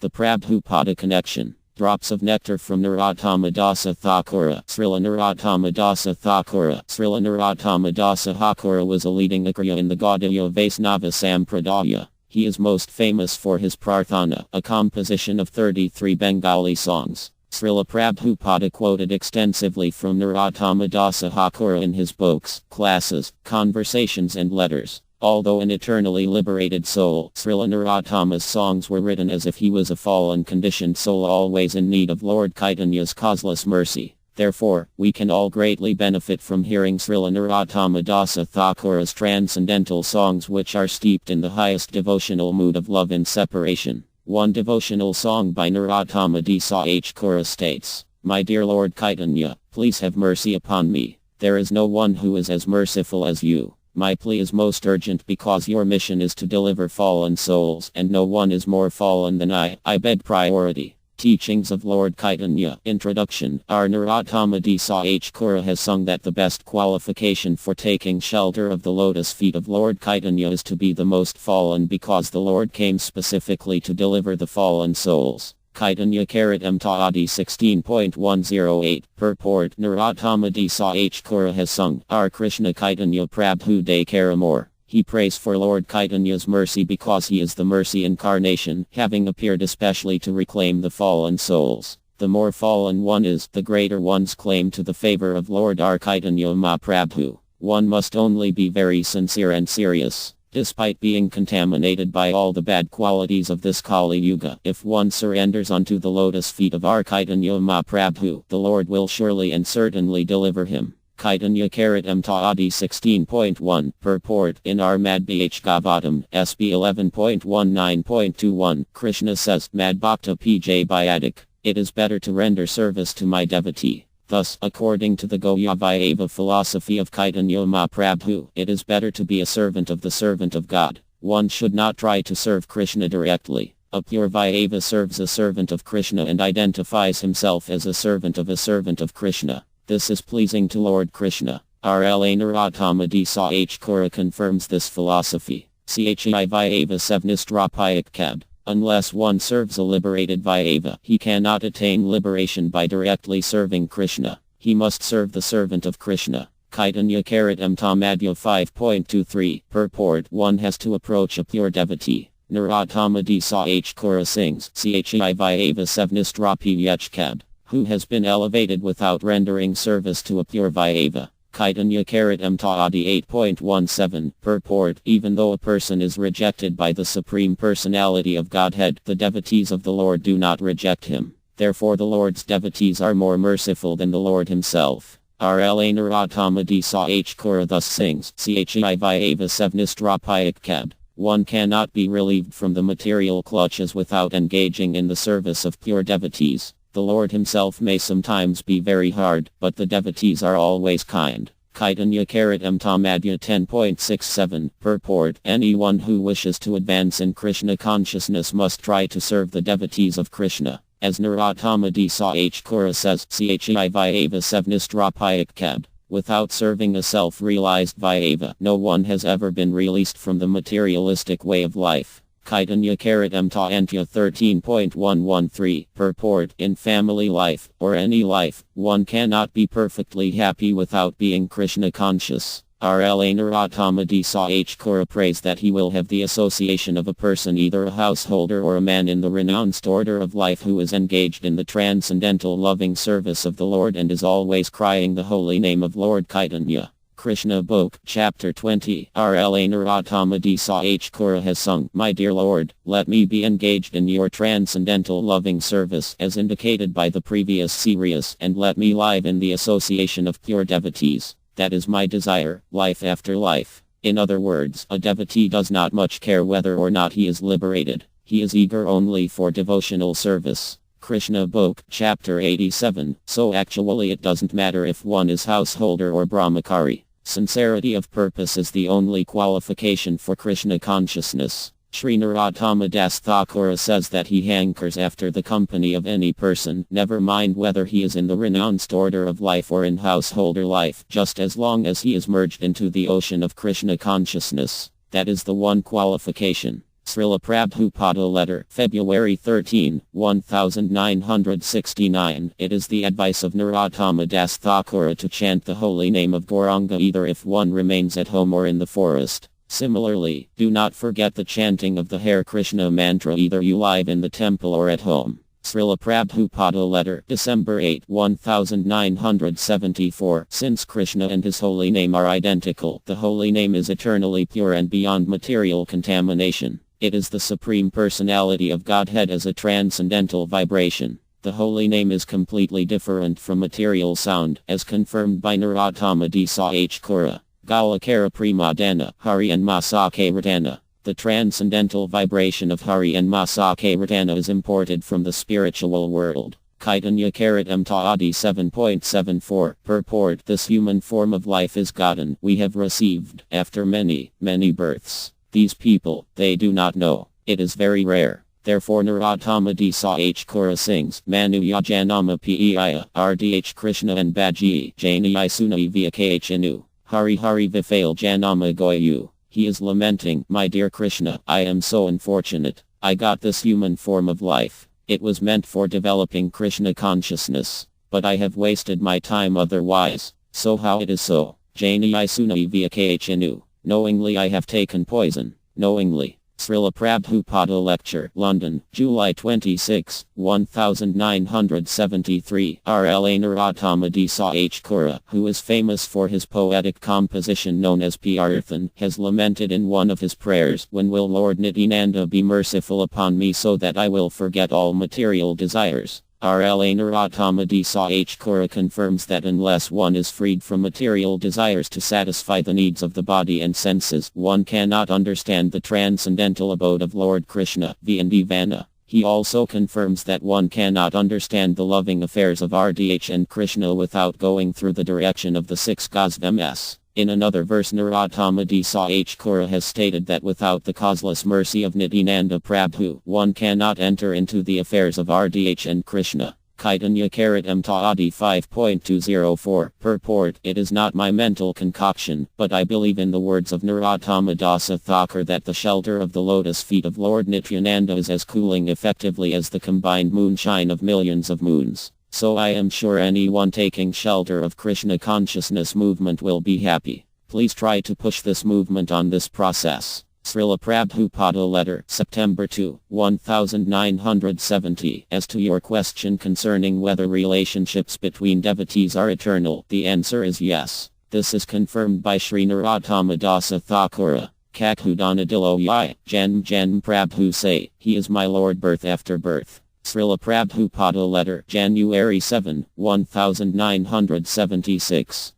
The Prabhupada Connection. Drops of Nectar from Narottama dasa Thakura. Srila Narottama dasa Thakura. Srila Narottama dasa Thakura was a leading Acharya in the Gaudiya Vaisnava Sampradaya. He is most famous for his Prarthana, a composition of 33 Bengali songs. Srila Prabhupada quoted extensively from Narottama dasa Thakura in his books, classes, conversations and letters. Although an eternally liberated soul, Srila Narottama's songs were written as if he was a fallen conditioned soul always in need of Lord Chaitanya's causeless mercy. Therefore, we can all greatly benefit from hearing Srila Narottama dasa Thakura's transcendental songs which are steeped in the highest devotional mood of love and separation. One devotional song by Narottama dasa Thakura states, "My dear Lord Chaitanya, please have mercy upon me. There is no one who is as merciful as you. My plea is most urgent because your mission is to deliver fallen souls and no one is more fallen than I beg priority." Teachings of Lord Chaitanya. Introduction. Our Narottama dasa Thakura has sung that the best qualification for taking shelter of the lotus feet of Lord Chaitanya is to be the most fallen because the Lord came specifically to deliver the fallen souls. Chaitanya Adi 16.108. Purport. Narottama dasa Thakura has sung, "Our Krishna Chaitanya Prabhu de Karamore." He prays for Lord Chaitanya's mercy because he is the mercy incarnation, having appeared especially to reclaim the fallen souls. The more fallen one is, the greater one's claim to the favor of Lord our Chaitanya Mahaprabhu. One must only be very sincere and serious. Despite being contaminated by all the bad qualities of this Kali Yuga, if one surrenders unto the lotus feet of our Chaitanya Mahaprabhu, the Lord will surely and certainly deliver him. Chaitanya Adi 16.1. Purport. In our Madbh Gavatam, SB 11.19.21, Krishna says, Mad Bhakta Pj Byadik, it is better to render service to my devotee. Thus, according to the Goyavayava philosophy of Chaitanya Mahaprabhu, it is better to be a servant of the servant of God. One should not try to serve Krishna directly. A pure Vairava serves a servant of Krishna and identifies himself as a servant of Krishna. This is pleasing to Lord Krishna. RLA Narottama dasa Thakura confirms this philosophy. Chai Vairava Sevnistrapayak Kab. Unless one serves a liberated Vairava, he cannot attain liberation by directly serving Krishna. He must serve the servant of Krishna. Chaitanya Tamadya 5.23. Purport. One has to approach a pure devotee. Narottama dasa Thakura sings, Chai Vairava Sevnistrapayach Kab. Who has been elevated without rendering service to a pure Vairava. Chaitanya Adi 8.17. Purport. Even though a person is rejected by the Supreme Personality of Godhead, the devotees of the Lord do not reject him. Therefore the Lord's devotees are more merciful than the Lord himself. RLA Narottama dasa Thakura thus sings, Chai Vairava Sevnistrapayak Kab. One cannot be relieved from the material clutches without engaging in the service of pure devotees. The Lord himself may sometimes be very hard, but the devotees are always kind. Chaitanya Tamadya 10.67. Purport. Anyone who wishes to advance in Krishna consciousness must try to serve the devotees of Krishna. As Narottama dasa Thakura says, Chai Vairava Sevnistrapayak Kab. Without serving a self-realized Vairava, no one has ever been released from the materialistic way of life. Chaitanya Antya 13.113. Purport. In family life, or any life, one cannot be perfectly happy without being Krishna conscious. RLA Narottama dasa Thakura prays that he will have the association of a person, either a householder or a man in the renounced order of life, who is engaged in the transcendental loving service of the Lord and is always crying the holy name of Lord Chaitanya. Krishna Book, Chapter 20. RLA Narottama dasa Thakura has sung, My dear Lord, let me be engaged in your transcendental loving service as indicated by the previous series, and let me live in the association of pure devotees. That is my desire, life after life. In other words, a devotee does not much care whether or not he is liberated. He is eager only for devotional service. Krishna Book, Chapter 87. So actually it doesn't matter if one is householder or brahmachari. Sincerity of purpose is the only qualification for Krishna consciousness. Sri Narottama das Thakura says that he hankers after the company of any person, never mind whether he is in the renounced order of life or in householder life, just as long as he is merged into the ocean of Krishna consciousness. That is the one qualification. Srila Prabhupada letter, February 13, 1969. It is the advice of Narottama das Thakura to chant the holy name of Gauranga either if one remains at home or in the forest. Similarly, do not forget the chanting of the Hare Krishna mantra either you live in the temple or at home. Srila Prabhupada letter, December 8, 1974. Since Krishna and his holy name are identical, the holy name is eternally pure and beyond material contamination. It is the Supreme Personality of Godhead as a transcendental vibration. The holy name is completely different from material sound, as confirmed by Narottama dasa Thakura. Galakara Premadana, Hari and Masake Ratana. The transcendental vibration of Hari and Masake Ratana is imported from the spiritual world. Kaitanya Karatam Taadi 7.74. Purport: this human form of life is gotten, we have received, after many, many births. These people, they do not know. It is very rare. Therefore Narottama dasa Thakura sings, Manu Yajanama Piya, Rdh Krishna and Baji, Jani Isuna Vyakachanu. Hari Hari Vifail Janama Goyu. He is lamenting, my dear Krishna, I am so unfortunate. I got this human form of life. It was meant for developing Krishna consciousness. But I have wasted my time otherwise. So how it is so? Jani Isuna Vyakachanu. Knowingly I have taken poison. Knowingly. Srila Prabhupada Lecture, London, July 26, 1973. RLA Narottama dasa Thakura, who is famous for his poetic composition known as Prarthan, has lamented in one of his prayers, when will Lord Nityananda be merciful upon me so that I will forget all material desires. RLA Narottama dasa Thakura confirms that unless one is freed from material desires to satisfy the needs of the body and senses, one cannot understand the transcendental abode of Lord Krishna, Nirvana. He also confirms that one cannot understand the loving affairs of Rdh and Krishna without going through the direction of the six Gosvamis. In another verse Narottama dasa Thakura has stated that without the causeless mercy of Nityananda Prabhu, one cannot enter into the affairs of Rdh and Krishna. Kaitanya Karatam Taadi 5.204. Purport: it is not my mental concoction, but I believe in the words of Narottama dasa Thakura that the shelter of the lotus feet of Lord Nityananda is as cooling effectively as the combined moonshine of millions of moons. So I am sure anyone taking shelter of Krishna consciousness movement will be happy. Please try to push this movement on this process. Srila Prabhupada letter, September 2, 1970. As to your question concerning whether relationships between devotees are eternal, the answer is yes. This is confirmed by Sri Narottama dasa Thakura. Kakhudanadilo yai, Jan Prabhu say, he is my Lord birth after birth. Srila Prabhupada letter, January 7, 1976.